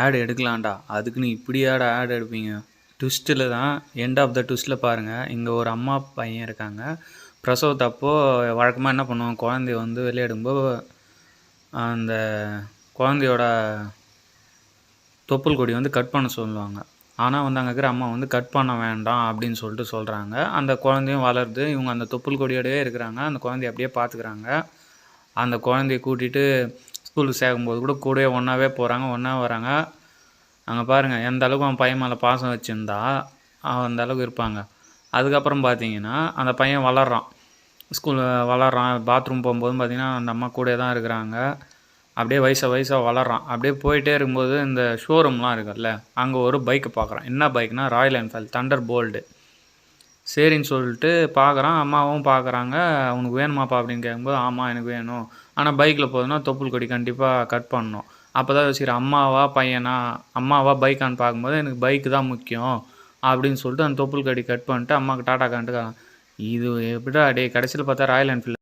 Add எடுக்கலாம்டா. அதுக்கு நீ இப்படியாடா add எடுப்பீங்க? ட்விஸ்ட்டில் தான் எண்ட் ஆஃப் த ட்விஸ்ட்டில் பாருங்கள். இங்கே ஒரு அம்மா பையன் இருக்காங்க. பிரசவத்தப்போ வழக்கமாக என்ன பண்ணுவோம், குழந்தைய வந்து வெளியெடுக்கும்போது அந்த குழந்தையோட தொப்புள் கொடி வந்து கட் பண்ண சொல்லுவாங்க. ஆனால் வந்து அங்கே இருக்கிற அம்மா வந்து கட் பண்ண வேண்டாம் அப்படின்னு சொல்லிட்டு சொல்கிறாங்க. அந்த குழந்தையும் வளருது. இவங்க அந்த தொப்புள் கொடியோடவே இருக்கிறாங்க. அந்த குழந்தைய அப்படியே பார்த்துக்கிறாங்க. அந்த குழந்தைய கூட்டிகிட்டு ஸ்கூலுக்கு சேர்க்கும்போது கூட கூடவே ஒன்றாவே போகிறாங்க, ஒன்றா வராங்க. அங்கே பாருங்கள் எந்த அளவுக்கு அவன் பையன் மேலே பாசம் வச்சுருந்தா அந்த அளவுக்கு இருப்பாங்க. அதுக்கப்புறம் பார்த்தீங்கன்னா அந்த பையன் வளர்கிறான், வளர்கிறான். பாத்ரூம் போகும்போதும் பார்த்தீங்கன்னா அந்த அம்மா கூட தான் இருக்கிறாங்க. அப்படியே வயசாக வளர்கிறான். அப்படியே போயிட்டே இருக்கும்போது இந்த ஷோரூம்லாம் இருக்குல்ல, அங்கே ஒரு பைக்கை பார்க்குறான். என்ன பைக்னால் ராயல் என்ஃபீல்டு தண்டர் போல்டு. சரின்னு சொல்லிட்டு பார்க்குறான். அம்மாவும் பார்க்குறாங்க. அவனுக்கு வேணுமாப்பா அப்படின்னு கேட்கும்போது ஆமாம் எனக்கு வேணும், ஆனால் பைக்கில் போகுதுன்னா தொப்புள் கொடி கண்டிப்பாக கட் பண்ணணும். அப்போ தான் யோசிக்கிறேன், அம்மாவா பைக்கான்னு பார்க்கும்போது எனக்கு பைக்கு தான் முக்கியம் அப்படின்னு சொல்லிட்டு அந்த தொப்புள் கொடி கட் பண்ணிட்டு அம்மாவுக்கு டாட்டா கான்ட்டு இது எப்படிடா டே கடைசியில் பார்த்தா ராயல் என்ஃபீல்டு